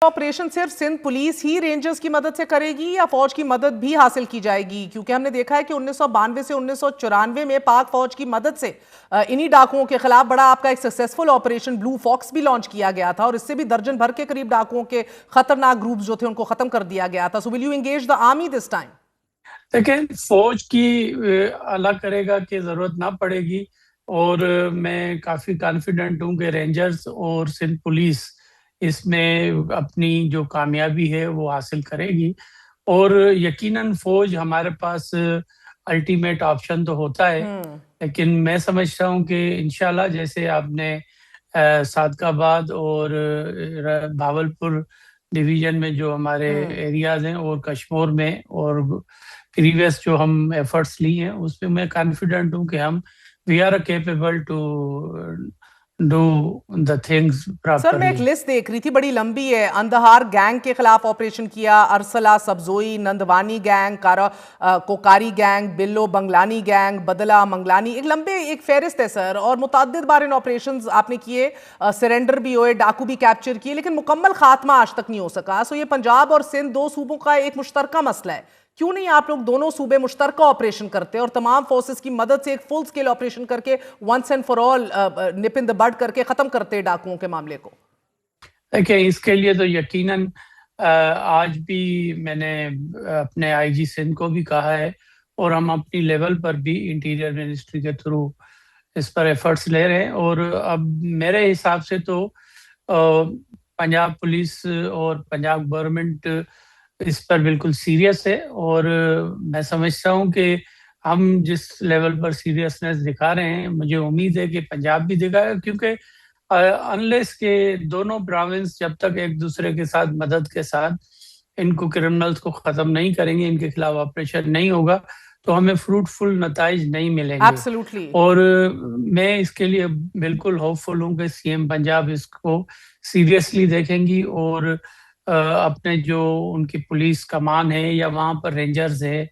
Operation सिर्फ Sindh police ही rangers की मदद से करेगी या फौज की मदद भी हासिल की जाएगी? क्योंकि हमने देखा है कि 1992 से 1994 में पाक फौज की मदद से इन्हीं डाकुओं के खिलाफ बड़ा आपका एक सक्सेसफुल ऑपरेशन ब्लू फॉक्स भी लॉन्च किया गया था और इससे भी दर्जन भर के करीब डाकुओं के खतरनाक ग्रुप्स जो थे उनको खत्म कर दिया गया था। So will you engage the army this time? देखिए, फौज की अलग करेगा की जरूरत ना पड़ेगी। और मैं काफी कॉन्फिडेंट हूँ कि रेंजर्स और सिंध पुलिस इसमें अपनी जो कामयाबी है वो हासिल करेगी। और यकीनन फौज हमारे पास अल्टीमेट ऑप्शन तो होता है, लेकिन मैं समझता हूँ कि इंशाल्लाह जैसे आपने सादकाबाद और भावलपुर डिवीजन में जो हमारे एरियाज हैं और कश्मीर में और प्रीवियस जो हम एफर्ट्स ली हैं उसमें मैं कॉन्फिडेंट हूँ कि हम we are capable to do the things sir मैं एक प्रॉपरली। लिस्ट देख रही थी, बड़ी लंबी है। अंधहार गैंग के खिलाफ ऑपरेशन किया, अरसला सब्जोई नंदवानी गैंग, कोकारी गैंग, बिल्लो बंगलानी गैंग, बदला मंगलानी, एक लंबे एक फेरिस्त है सर। और मुतअद्दिद बार इन ऑपरेशंस आपने किए, सरेंडर भी हुए, डाकू भी कैप्चर किए, लेकिन मुकम्मल खात्मा आज तक नहीं हो सका। सो ये पंजाब और सिंध दो सूबों का एक मुश्तरका मसला है। क्यों नहीं आप लोग दोनों सूबे मुश्तरका ऑपरेशन करते और तमाम फोर्सेस की मदद से एक फुल स्केल ऑपरेशन करके once and for all nip in the bud करके खत्म करते डाकुओं के मामले को? देखिए, इसके लिए तो यकीनन आज भी मैंने अपने आईजी सिंध को भी कहा है और हम अपनी लेवल पर भी इंटीरियर मिनिस्ट्री के थ्रू इस पर एफर्ट्स ले रहे हैं। और अब मेरे हिसाब से तो पंजाब पुलिस और पंजाब गवर्नमेंट इस पर बिल्कुल सीरियस है। और मैं समझता हूँ कि हम जिस लेवल पर सीरियसनेस दिखा रहे हैं, मुझे उम्मीद है कि पंजाब भी दिखाएगा, क्योंकि अनलेस के दोनों प्रोविंस जब तक एक दूसरे के साथ मदद के साथ इनको क्रिमिनल्स को खत्म नहीं करेंगे, इनके खिलाफ ऑपरेशन नहीं होगा, तो हमें फ्रूटफुल नताइज नहीं मिलेंगे। एब्सोल्युटली। और मैं इसके लिए बिल्कुल होपफुल हूँ कि सीएम पंजाब इसको सीरियसली देखेंगी और अपने जो उनकी पुलिस कमान है या वहाँ पर रेंजर्स है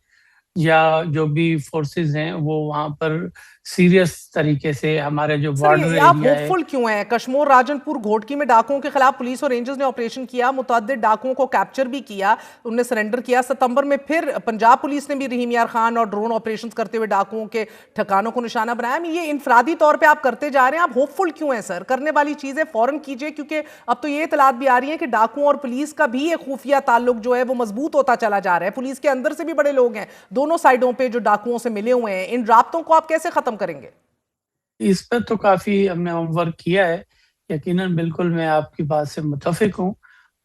या जो भी फोर्सेस हैं वो वहाँ पर सीरियस तरीके से हमारे जो सर बॉर्डर ये आप एरिया है। होपफुल क्यों हैं? कश्मीर राजनपुर घोटकी में डाकुओं के खिलाफ पुलिस और रेंजर्स ने ऑपरेशन किया, मुतअद्दिद डाकुओं को कैप्चर भी किया, उनने सरेंडर किया। सितंबर में फिर पंजाब पुलिस ने भी रहीम यार खान और ड्रोन ऑपरेशन करते हुए डाकुओं के ठिकानों को निशाना बनाया। ये इनफरादी तौर पर आप करते जा रहे हैं, आप होपफुल क्यों हैं सर? करने वाली चीजें फौरन कीजिए, क्योंकि अब तो ये इतलात भी आ रही है कि डाकुओं और पुलिस का भी एक खुफिया ताल्लुक जो है वो मजबूत होता चला जा रहा है। पुलिस के अंदर से भी बड़े लोग हैं दोनों साइडों पर जो डाकुओं से मिले हुए हैं। इन राब्तों को आप कैसे खत्म करेंगे? इस पर तो काफी हमने होमवर्क किया है। यकीनन बिल्कुल मैं आपकी बात से मुतफिक हूँ।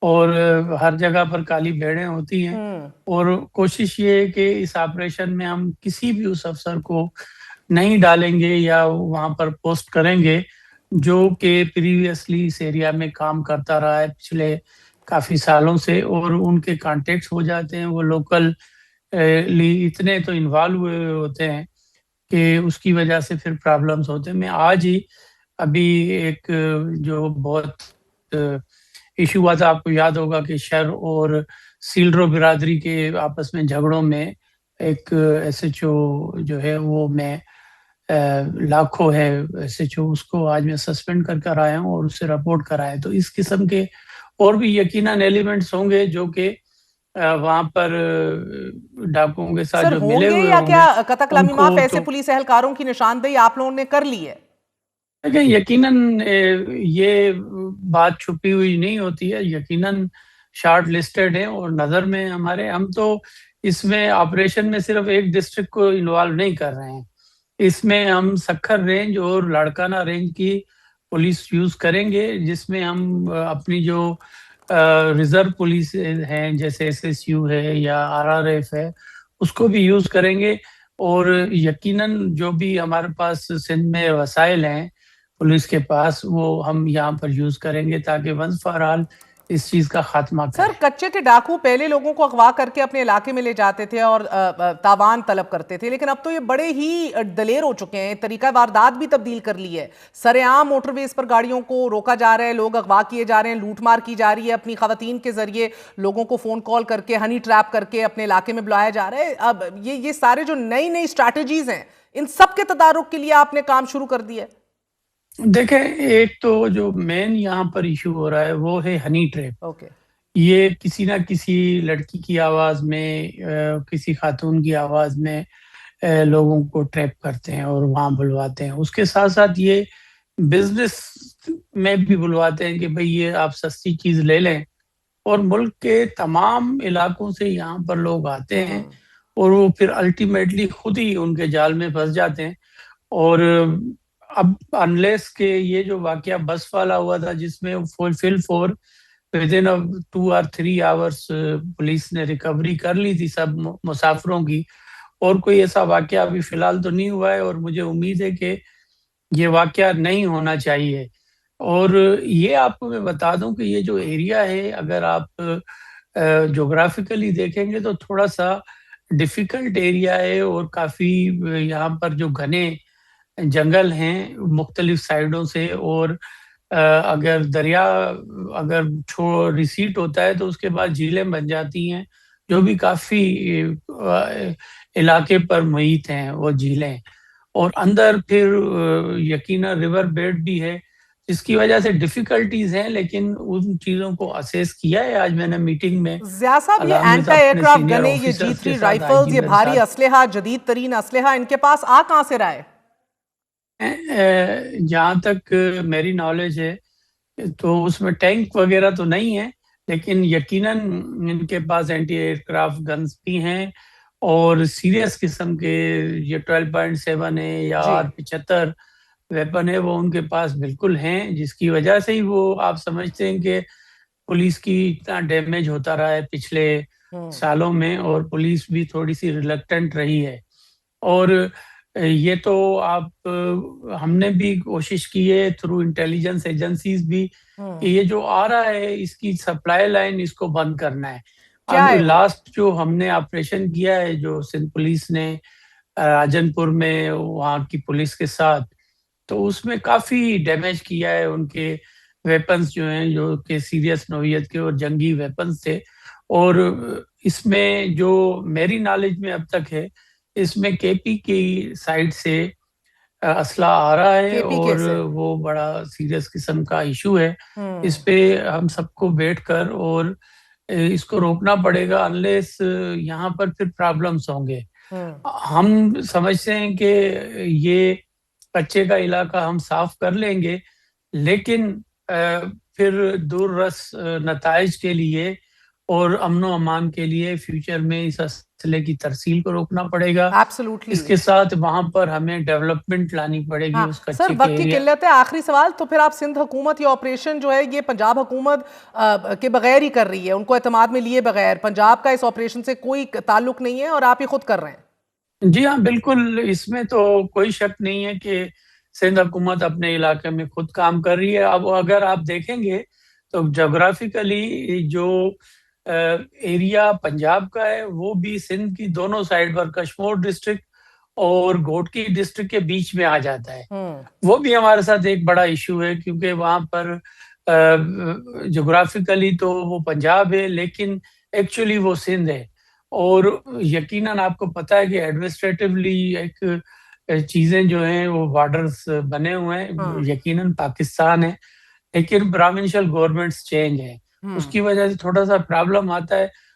और हर जगह पर काली भेड़ें होती हैं। और कोशिश ये है कि इस ऑपरेशन में हम किसी भी उस अफसर को नहीं डालेंगे या वहां पर पोस्ट करेंगे जो कि प्रीवियसली इस एरिया में काम करता रहा है पिछले काफी सालों से, और उनके कॉन्टेक्ट्स हो जाते हैं। वो लोकल इतने तो इन्वॉल्व हुए होते हैं कि उसकी वजह से फिर प्रॉब्लम्स होते हैं। मैं आज ही अभी एक जो बहुत इशू हुआ था, आपको याद होगा कि शर और सीलरो बिरादरी के आपस में झगड़ों में एक एसएचओ जो है वो मैं लाखों है एसएचओ, उसको आज मैं सस्पेंड कर आया हूँ और उससे रिपोर्ट कराया। तो इस किस्म के और भी यकीनन एलिमेंट्स होंगे जो कि वहां पर डाकुओं के साथ सर जो मिले होंगे हुए या क्या होंगे कतकलामी उनको माफ ऐसे तो पुलिस एहलकारों की निशानदेही आप लोगों ने कर ली है? देखिए, यकीनन ये बात छुपी हुई नहीं होती है। यकीनन शॉर्ट लिस्टेड है और नज़र में हमारे। हम तो इसमें ऑपरेशन में सिर्फ एक डिस्ट्रिक्ट को इन्वॉल्व नहीं कर रहे हैं, इसमें हम सक्खर रेंज और लाड़काना रेंज की पुलिस यूज करेंगे, जिसमें हम अपनी जो रिजर्व पुलिस हैं जैसे एसएसयू है या आरआरएफ है उसको भी यूज करेंगे। और यकीनन जो भी हमारे पास सिंध में वसाइल हैं पुलिस के पास वो हम यहाँ पर यूज करेंगे ताकि वंस फॉर ऑल इस चीज का खात्मा सर करें। कच्चे के डाकू पहले लोगों को अगवा करके अपने इलाके में ले जाते थे और तावान तलब करते थे, लेकिन अब तो ये बड़े ही दलेर हो चुके हैं, तरीका वारदात भी तब्दील कर ली है। सरेआम मोटरवेज पर गाड़ियों को रोका जा रहा है, लोग अगवा किए जा रहे हैं, लूटमार की जा रही है, अपनी खवातीन के जरिए लोगों को फोन कॉल करके हनी ट्रैप करके अपने इलाके में बुलाया जा रहा है। अब ये सारे जो नई नई स्ट्रैटेजीज हैं इन सब के तदारुक के लिए आपने काम शुरू कर दिया है? देखें, एक तो जो मेन यहाँ पर इशू हो रहा है वो है हनी ट्रैप। ओके। ये किसी ना किसी लड़की की आवाज में, किसी खातून की आवाज में लोगों को ट्रैप करते हैं और वहां बुलवाते हैं। उसके साथ साथ ये बिजनेस में भी बुलवाते हैं कि भाई ये आप सस्ती चीज ले लें, और मुल्क के तमाम इलाकों से यहाँ पर लोग आते हैं और वो फिर अल्टीमेटली खुद ही उनके जाल में फंस जाते हैं। और अब अनलेस के ये जो वाकया बस वाला हुआ था जिसमें फुलफिल फॉर विद इन 2 और 3 आवर्स पुलिस ने रिकवरी कर ली थी सब मुसाफिरों की, और कोई ऐसा वाकया अभी फिलहाल तो नहीं हुआ है, और मुझे उम्मीद है कि ये वाकया नहीं होना चाहिए। और ये आपको मैं बता दूं कि ये जो एरिया है, अगर आप जोग्राफिकली देखेंगे तो थोड़ा सा डिफिकल्ट एरिया है, और काफी यहाँ पर जो घने जंगल हैं मुख्तलिफ साइडों से, और अगर दरिया अगर छो रिसीट होता है तो उसके बाद झीलें बन जाती हैं, जो भी काफी इलाके पर मुहित हैं वो झीलें। और अंदर फिर यकीनन रिवर बेड भी है, जिसकी वजह से डिफिकल्टीज हैं, लेकिन उन चीजों को असेस किया है आज मैंने मीटिंग में जिया साहब, ये अलॉन्ग एंटी अपने एयरक्राफ्ट सीनियर गने, ये ऑफिसर्स के G3 साथ, राइफल्स, ये आईजी के भारी साथ। असलहा, जदीद तरीन असलहा इनके पास आ कहां से रहा है? जहाँ तक मेरी नॉलेज है तो उसमें टैंक वगैरह तो नहीं है, लेकिन यकीनन इनके पास एंटी एयरक्राफ्ट गन्स भी हैं, और सीरियस किस्म के ये 12.7 है या जी। R75 वेपन है वो उनके पास बिल्कुल हैं, जिसकी वजह से ही वो आप समझते हैं कि पुलिस की इतना डैमेज होता रहा है पिछले सालों में, और पुलिस भी थोड़ी सी रिलक्टेंट रही है। और ये तो आप हमने भी कोशिश की है थ्रू इंटेलिजेंस एजेंसीज भी कि ये जो आ रहा है इसकी सप्लाई लाइन इसको बंद करना है। क्या अब है वो? लास्ट जो हमने ऑपरेशन किया है जो सिंध पुलिस ने राजनपुर में वहाँ की पुलिस के साथ, तो उसमें काफी डैमेज किया है। उनके वेपन्स जो हैं जो कि सीरियस नौइयत के और जंगी वेपन्स थे, और इसमें जो मेरी नॉलेज में अब तक है, इसमें केपी की साइड से असला आ रहा है, केपीके और से? वो बड़ा सीरियस किस्म का इशू है। इस हम्म। पे हम सबको बैठकर और इसको रोकना पड़ेगा, अनलेस यहाँ पर फिर प्रॉब्लम्स होंगे। हम्म। हम समझते हैं कि ये कच्चे का इलाका हम साफ कर लेंगे, लेकिन फिर दूररस नताइज के लिए और अमनो अमान के लिए फ्यूचर में इस असले की तरसील को रोकना पड़ेगा। एब्सोल्युटली। इसके साथ वहां पर हमें डेवलपमेंट लानी पड़ेगी हाँ उस सर, कच्चे के वक्त की एरिया। किल्लत है, आखिरी सवाल। तो फिर आप सिंध हुकूमत ये ऑपरेशन जो है ये पंजाब हुकूमत के बगैर ही कर रही है, उनको एतमाद में लिए बगैर? पंजाब का इस ऑपरेशन से कोई ताल्लुक नहीं है और आप ये खुद कर रहे हैं? जी हाँ, बिल्कुल, इसमें तो कोई शक नहीं है कि सिंध हुकूमत अपने इलाके में खुद काम कर रही है। अब अगर आप देखेंगे तो जोग्राफिकली जो एरिया पंजाब का है वो भी सिंध की दोनों साइड पर कश्मीर डिस्ट्रिक्ट और घोटकी डिस्ट्रिक्ट के बीच में आ जाता है। हम्म। वो भी हमारे साथ एक बड़ा इशू है, क्योंकि वहाँ पर जोग्राफिकली तो वो पंजाब है, लेकिन एक्चुअली वो सिंध है। और यकीनन आपको पता है कि एडमिनिस्ट्रेटिवली एक चीजें जो हैं वो बॉर्डर्स बने हुए हैं, हाँ। यकीनन पाकिस्तान है, लेकिन प्रोविंशियल गवर्नमेंट्स चेंज है, हम्म। उसकी वजह से थोड़ा सा प्रॉब्लम आता है।